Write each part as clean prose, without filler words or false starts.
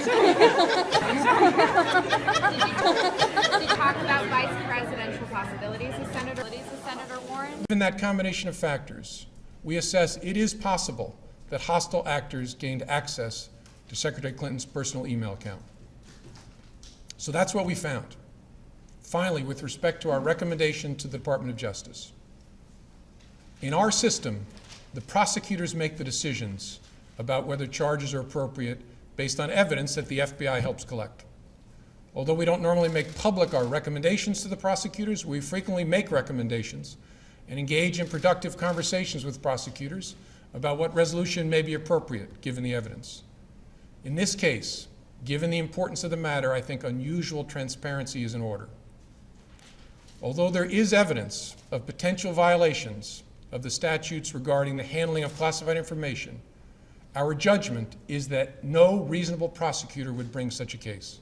Did you talk about vice presidential possibilities with Senator Warren? Given that combination of factors, we assess it is possible that hostile actors gained access to Secretary Clinton's personal email account. So that's what we found. Finally, with respect to our recommendation to the Department of Justice, in our system, the prosecutors make the decisions about whether charges are appropriate based on evidence that the FBI helps collect. Although we don't normally make public our recommendations to the prosecutors, we frequently make recommendations and engage in productive conversations with prosecutors about what resolution may be appropriate given the evidence. In this case, given the importance of the matter, I think unusual transparency is in order. Although there is evidence of potential violations of the statutes regarding the handling of classified information, our judgment is that no reasonable prosecutor would bring such a case.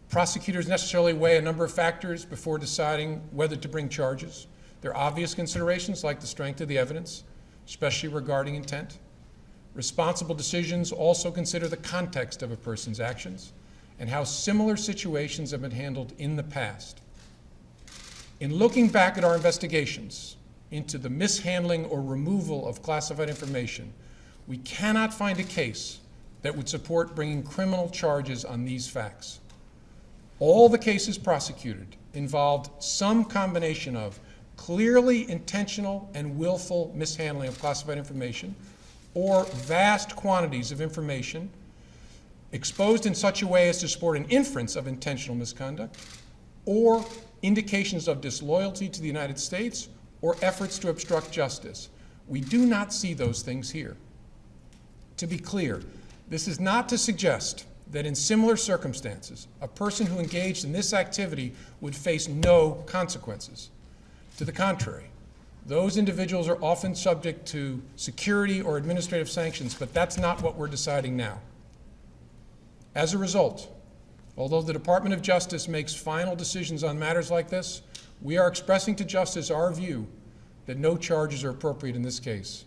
Prosecutors necessarily weigh a number of factors before deciding whether to bring charges. There are obvious considerations like the strength of the evidence, especially regarding intent. Responsible decisions also consider the context of a person's actions and how similar situations have been handled in the past. In looking back at our investigations into the mishandling or removal of classified information, we cannot find a case that would support bringing criminal charges on these facts. All the cases prosecuted involved some combination of clearly intentional and willful mishandling of classified information or vast quantities of information exposed in such a way as to support an inference of intentional misconduct or indications of disloyalty to the United States or efforts to obstruct justice. We do not see those things here. To be clear, this is not to suggest that in similar circumstances, a person who engaged in this activity would face no consequences. To the contrary, those individuals are often subject to security or administrative sanctions, but that's not what we're deciding now. As a result, although the Department of Justice makes final decisions on matters like this, we are expressing to Justice our view that no charges are appropriate in this case.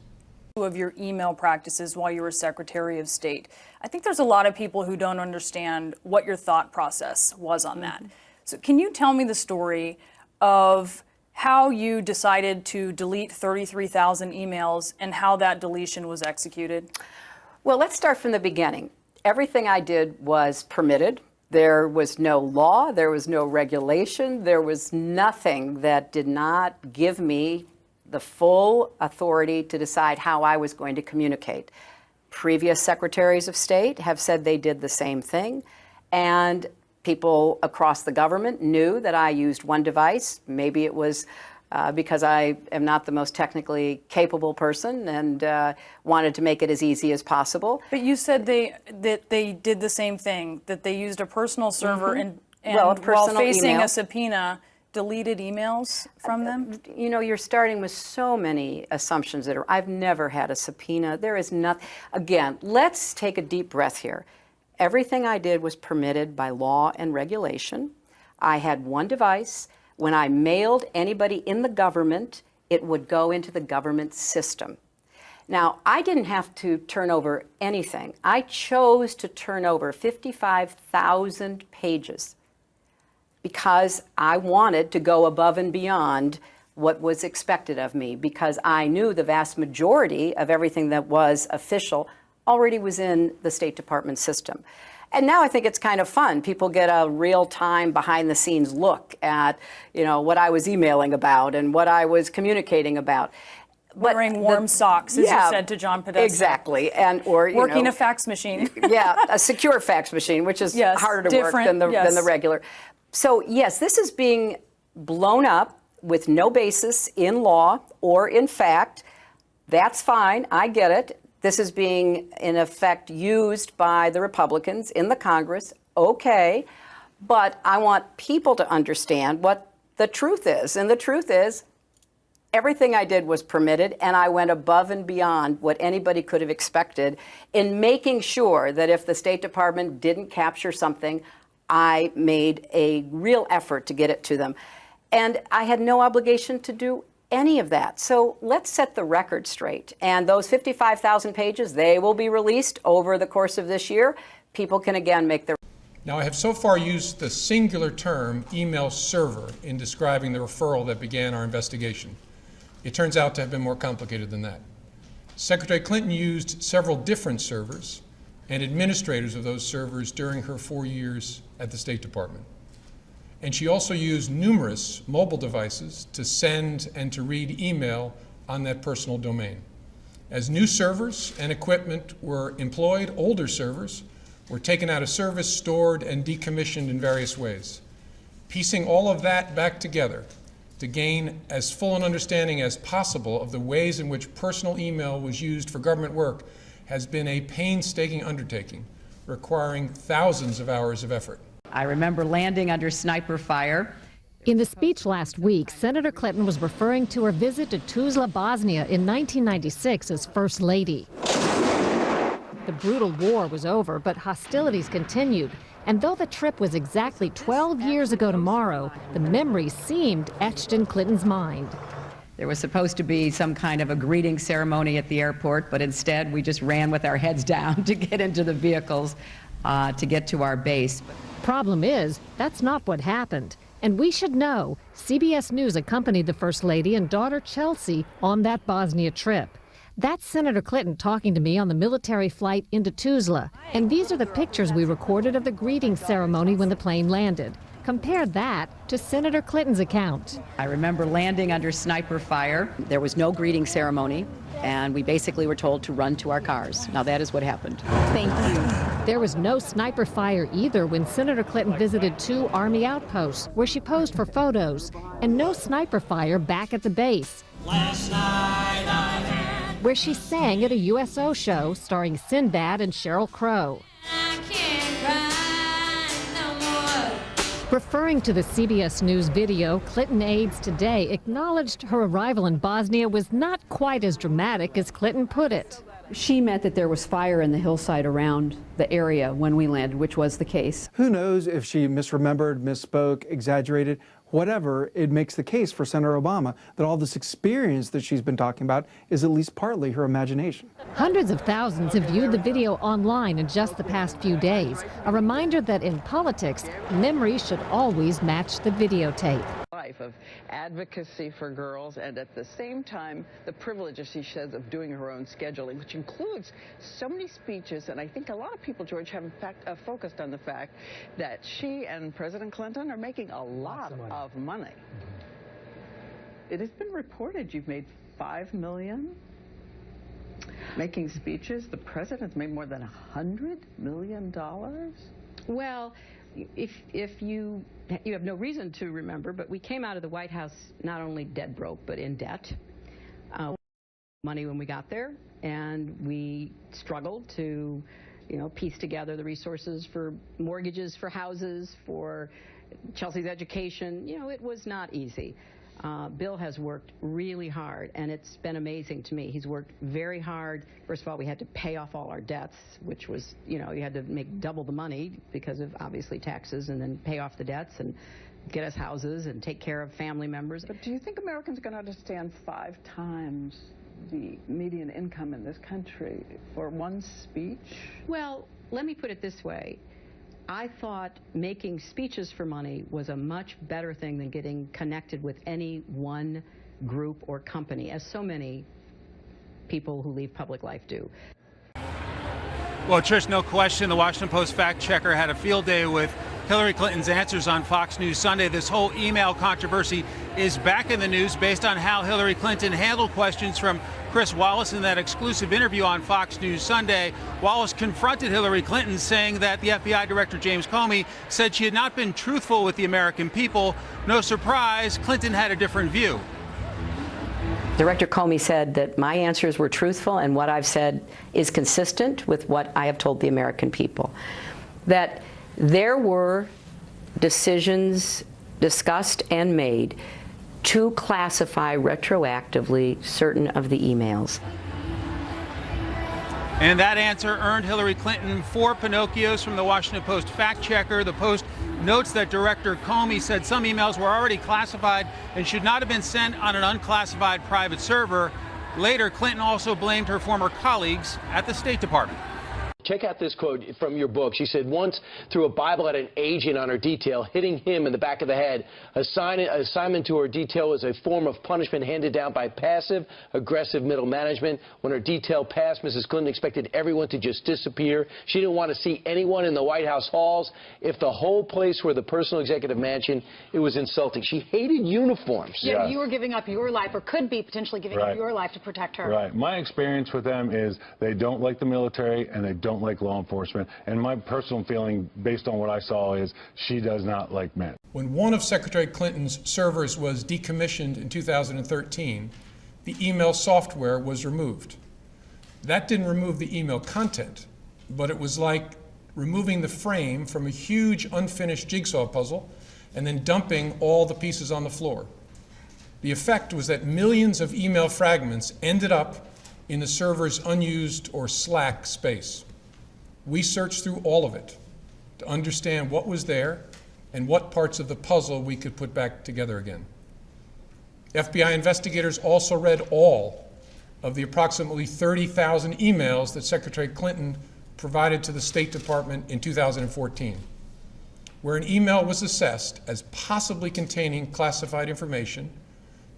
Of your email practices while you were Secretary of State. I think there's a lot of people who don't understand what your thought process was on that. So can you tell me the story of how you decided to delete 33,000 emails and how that deletion was executed? Well, let's start from the beginning. Everything I did was permitted. There was no law, there was no regulation, there was nothing that did not give me the full authority to decide how I was going to communicate. Previous secretaries of state have said they did the same thing, and people across the government knew that I used one device. Maybe it was because I am not the most technically capable person and wanted to make it as easy as possible. But you said that they did the same thing, that they used a personal server and Well, a while personal facing email. a subpoena, deleted emails from them? You know, you're starting with so many assumptions that are, I've never had a subpoena. There is nothing. Again, let's take a deep breath here. Everything I did was permitted by law and regulation. I had one device. When I mailed anybody in the government, it would go into the government system. Now, I didn't have to turn over anything. I chose to turn over 55,000 pages because I wanted to go above and beyond what was expected of me, because I knew the vast majority of everything that was official already was in the State Department system. And now I think it's kind of fun. People get a real-time, behind-the-scenes look at, you know, what I was emailing about and what I was communicating about. Wearing warm socks, as you said to John Podesta. Exactly, and or you working know, a fax machine. yeah, a secure fax machine, which is harder to work than the regular. So yes, this is being blown up with no basis in law or in fact. That's fine, I get it. This is being, in effect, used by the Republicans in the Congress. Okay, but I want people to understand what the truth is. And the truth is, everything I did was permitted, and I went above and beyond what anybody could have expected in making sure that if the State Department didn't capture something, I made a real effort to get it to them. And I had no obligation to do any of that. So let's set the record straight. And those 55,000 pages, they will be released over the course of this year. people can again make their. Now, I have so far used the singular term email server in describing the referral that began our investigation. It turns out to have been more complicated than that. Secretary Clinton used several different servers and administrators of those servers during her 4 years at the State Department. And she also used numerous mobile devices to send and to read email on that personal domain. As new servers and equipment were employed, older servers were taken out of service, stored, and decommissioned in various ways. Piecing all of that back together to gain as full an understanding as possible of the ways in which personal email was used for government work has been a painstaking undertaking, requiring thousands of hours of effort. I remember landing under sniper fire. In the speech last week, Senator Clinton was referring to her visit to Tuzla, Bosnia in 1996 as First Lady. The brutal war was over, but hostilities continued. And though the trip was exactly 12 years ago tomorrow, the memories seemed etched in Clinton's mind. There was supposed to be some kind of a greeting ceremony at the airport, but instead we just ran with our heads down to get into the vehicles to get to our base. Problem is, that's not what happened. And we should know, CBS News accompanied the First Lady and daughter Chelsea on that Bosnia trip. That's Senator Clinton talking to me on the military flight into Tuzla. And these are the pictures we recorded of the greeting ceremony when the plane landed. Compare that to Senator Clinton's account. I remember landing under sniper fire. There was no greeting ceremony, and we basically were told to run to our cars. Now that is what happened. Thank you. There was no sniper fire either when Senator Clinton visited 2 Army outposts where she posed for photos, and no sniper fire back at the base, where she sang at a USO show starring Sinbad and Sheryl Crow. Referring to the CBS News video, Clinton aides today acknowledged her arrival in Bosnia was not quite as dramatic as Clinton put it. She meant that there was fire in the hillside around the area when we landed, which was the case. Who knows if she misremembered, misspoke, exaggerated, whatever, it makes the case for Senator Obama that all this experience that she's been talking about is at least partly her imagination. Hundreds of thousands have viewed the video online in just the past few days, a reminder that in politics, memory should always match the videotape. Life of advocacy for girls, and at the same time the privilege, as she says, of doing her own scheduling, which includes so many speeches. And I think a lot of people, George, have in fact focused on the fact that she and President Clinton are making a lot of money. It has been reported you've made $5 million making speeches. The president's made more than $100 million. Well, if you have no reason to remember, but we came out of the White House not only dead broke, but in debt. Money when we got there, and we struggled to, piece together the resources for mortgages, for houses, for Chelsea's education. It was not easy. Bill has worked really hard, and it's been amazing to me. He's worked very hard. First of all, we had to pay off all our debts, which was, you had to make double the money because of, obviously, taxes, and then pay off the debts and get us houses and take care of family members. But do you think Americans are going to understand 5 times the median income in this country for one speech? Well, let me put it this way. I thought making speeches for money was a much better thing than getting connected with any one group or company, as so many people who leave public life do. Well, Trish, no question, the Washington Post fact checker had a field day with Hillary Clinton's answers on Fox News Sunday. This whole email controversy is back in the news based on how Hillary Clinton handled questions from Chris Wallace in that exclusive interview on Fox News Sunday. Wallace confronted Hillary Clinton, saying that the FBI Director James Comey said she had not been truthful with the American people. No surprise, Clinton had a different view. Director Comey said that my answers were truthful, and what I've said is consistent with what I have told the American people. That there were decisions discussed and made to classify retroactively certain of the emails. And that answer earned Hillary Clinton 4 Pinocchios from the Washington Post fact checker. The Post notes that Director Comey said some emails were already classified and should not have been sent on an unclassified private server. Later, Clinton also blamed her former colleagues at the State Department. check out this quote from your book. She said, once threw a Bible at an agent on her detail, hitting him in the back of the head. Assignment to her detail was a form of punishment handed down by passive, aggressive middle management. When her detail passed, Mrs. Clinton expected everyone to just disappear. She didn't want to see anyone in the White House halls. If the whole place were the personal executive mansion, it was insulting. She hated uniforms. Yeah, you were giving up your life, or could be potentially giving up your life to protect her. Right. My experience with them is they don't like the military and they don't like law enforcement. And my personal feeling, based on what I saw, is she does not like men. When one of Secretary Clinton's servers was decommissioned in 2013, the email software was removed. That didn't remove the email content, but it was like removing the frame from a huge unfinished jigsaw puzzle and then dumping all the pieces on the floor. The effect was that millions of email fragments ended up in the server's unused or slack space. We searched through all of it to understand what was there and what parts of the puzzle we could put back together again. FBI investigators also read all of the approximately 30,000 emails that Secretary Clinton provided to the State Department in 2014. Where an email was assessed as possibly containing classified information,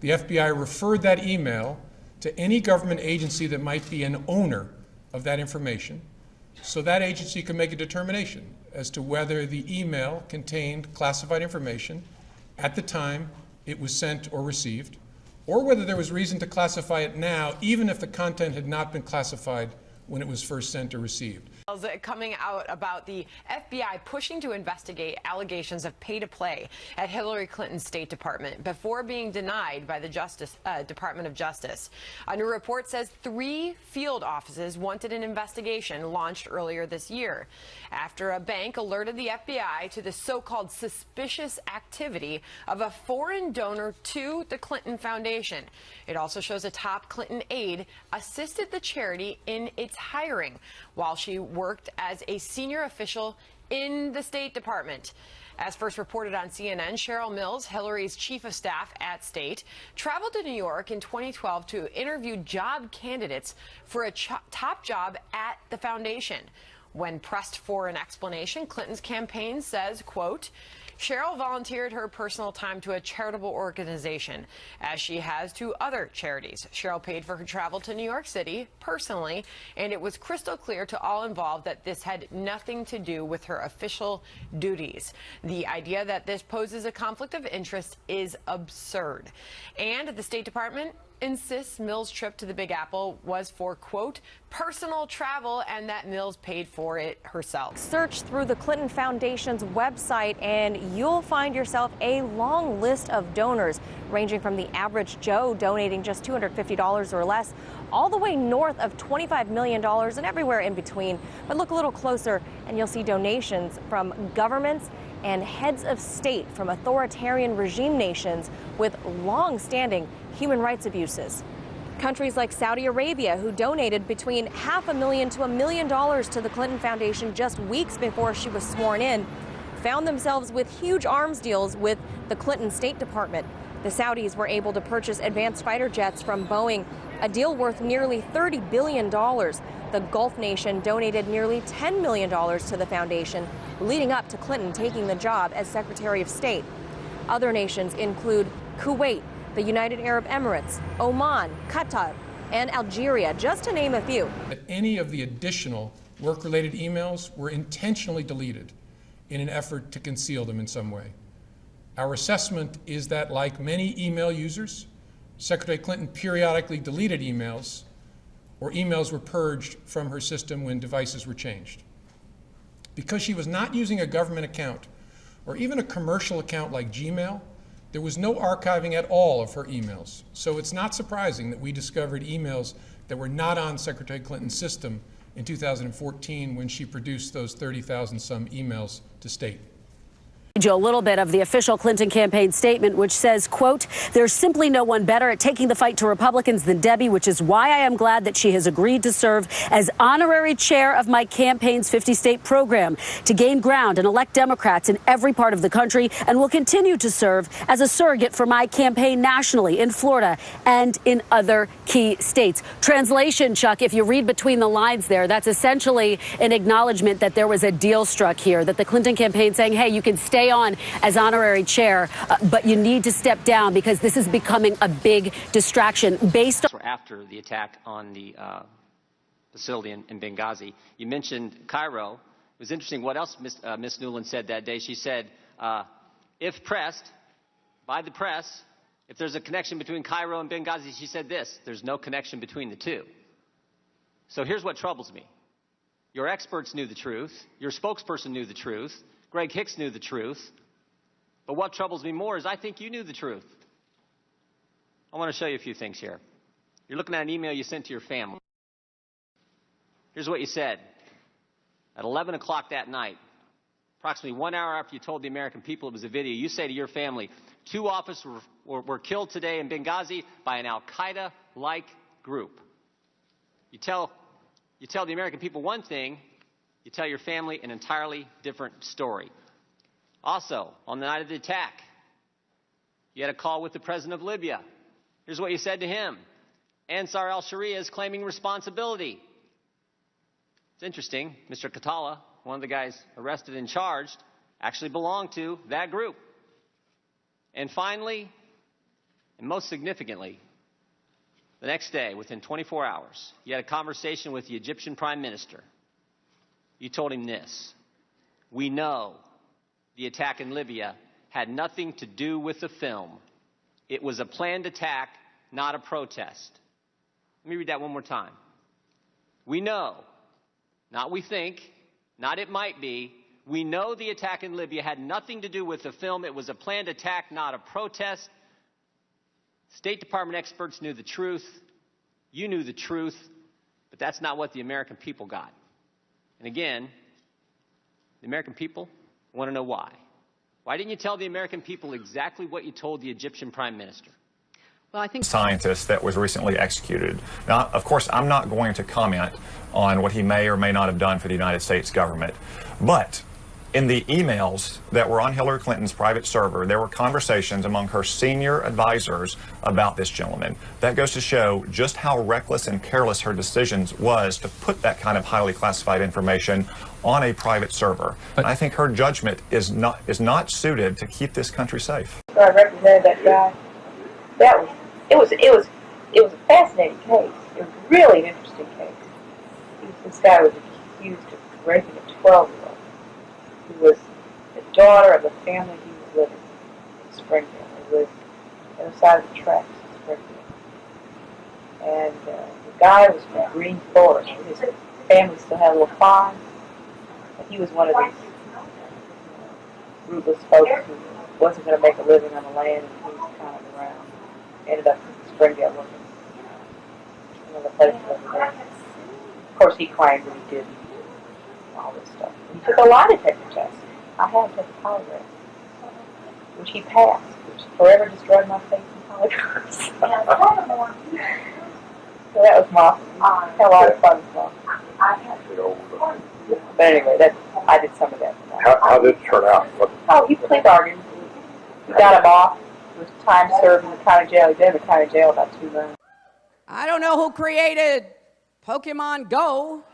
the FBI referred that email to any government agency that might be an owner of that information, so that agency could make a determination as to whether the email contained classified information at the time it was sent or received, or whether there was reason to classify it now, even if the content had not been classified when it was first sent or received. Coming out about the FBI pushing to investigate allegations of pay-to-play at Hillary Clinton's State Department before being denied by the Department of Justice. A new report says 3 field offices wanted an investigation launched earlier this year after a bank alerted the FBI to the so-called suspicious activity of a foreign donor to the Clinton Foundation. It also shows a top Clinton aide assisted the charity in its hiring while she worked as a senior official in the State Department. As first reported on CNN, Cheryl Mills, Hillary's chief of staff at State, traveled to New York in 2012 to interview job candidates for a top job at the foundation. When pressed for an explanation, Clinton's campaign says, quote, Cheryl volunteered her personal time to a charitable organization, as she has to other charities. Cheryl paid for her travel to New York City personally, and it was crystal clear to all involved that this had nothing to do with her official duties. The idea that this poses a conflict of interest is absurd. And the State Department insists Mills' trip to the Big Apple was for, quote, personal travel, and that Mills paid for it herself. Search through the Clinton Foundation's website and you'll find yourself a long list of donors, ranging from the average Joe donating just $250 or less, all the way north of $25 million and everywhere in between. But look a little closer and you'll see donations from governments and heads of state from authoritarian regime nations with long-standing human rights abuses. Countries like Saudi Arabia, who donated between $500,000 to $1 million to the Clinton Foundation just weeks before she was sworn in, found themselves with huge arms deals with the Clinton State Department. The Saudis were able to purchase advanced fighter jets from Boeing, a deal worth nearly $30 billion. The Gulf nation donated nearly $10 million to the foundation, leading up to Clinton taking the job as Secretary of State. Other nations include Kuwait, the United Arab Emirates, Oman, Qatar, and Algeria, just to name a few. Any of the additional work-related emails were intentionally deleted in an effort to conceal them in some way. Our assessment is that, like many email users, Secretary Clinton periodically deleted emails, or emails were purged from her system when devices were changed. Because she was not using a government account or even a commercial account like Gmail, there was no archiving at all of her emails. So it's not surprising that we discovered emails that were not on Secretary Clinton's system in 2014 when she produced those 30,000 some emails to State. A little bit of the official Clinton campaign statement, which says, quote, "There's simply no one better at taking the fight to Republicans than Debbie, which is why I am glad that she has agreed to serve as honorary chair of my campaign's 50-state program to gain ground and elect Democrats in every part of the country, and will continue to serve as a surrogate for my campaign nationally in Florida and in other key states." Translation, Chuck, if you read between the lines there, that's essentially an acknowledgement that there was a deal struck here, that the Clinton campaign saying, hey, you can stay on as honorary chair, but you need to step down because this is becoming a big distraction based on. After the attack on the facility in Benghazi, you mentioned Cairo. It was interesting what else Ms. Nuland said that day. She said, if pressed by the press, if there's a connection between Cairo and Benghazi, she said this: there's no connection between the two. So here's what troubles me. Your experts knew the truth. Your spokesperson knew the truth. Greg Hicks knew the truth. But what troubles me more is I think you knew the truth. I want to show you a few things here. You're looking at an email you sent to your family. Here's what you said. At 11 o'clock that night, approximately 1 hour after you told the American people it was a video, you say to your family, 2 officers were killed today in Benghazi by an al-Qaeda-like group. You tell the American people one thing, you tell your family an entirely different story. Also, on the night of the attack, you had a call with the president of Libya. Here's what you said to him. Ansar al-Sharia is claiming responsibility. It's interesting, Mr. Katala, one of the guys arrested and charged, actually belonged to that group. And finally, and most significantly, the next day, within 24 hours, you had a conversation with the Egyptian Prime Minister. You told him this: we know the attack in Libya had nothing to do with the film. It was a planned attack, not a protest. Let me read that one more time. We know, not we think, not it might be, we know the attack in Libya had nothing to do with the film. It was a planned attack, not a protest. State Department experts knew the truth. You knew the truth. But that's not what the American people got. And again, the American people want to know why. Why didn't you tell the American people exactly what you told the Egyptian Prime Minister? Well, I think scientist that was recently executed. Now, of course, I'm not going to comment on what he may or may not have done for the United States government. But in the emails that were on Hillary Clinton's private server, there were conversations among her senior advisors about this gentleman. That goes to show just how reckless and careless her decisions was to put that kind of highly classified information on a private server. And I think her judgment is not suited to keep this country safe. So I represented that guy. It was a fascinating case. It was really an interesting case. This guy was accused of raping a 12-year-old. He was the daughter of the family he was living in Springfield. He lived on the other side of the tracks in Springfield. And the guy was from Green Forest. His family still had a little farm. And he was one of these rootless folks who wasn't going to make a living on the land, and he was kind of around. Ended up in Springfield looking another place over there. Of course, he claimed that he didn't. All this stuff. He took a lie detector test. I had to take a polygraph, which he passed, which forever destroyed my faith in polygraphs. So that was my, I had a lot of fun with him. But anyway, I did some of that. How did it turn out? Oh, he plea bargained. We got him off. It was time served in the county jail. He'd been in the county jail about 2 months. I don't know who created Pokemon Go,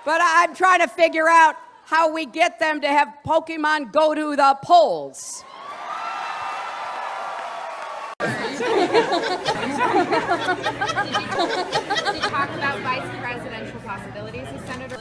but I'm trying to figure out how we get them to have Pokemon go to the polls. Did you talk about vice presidential possibilities as Senator?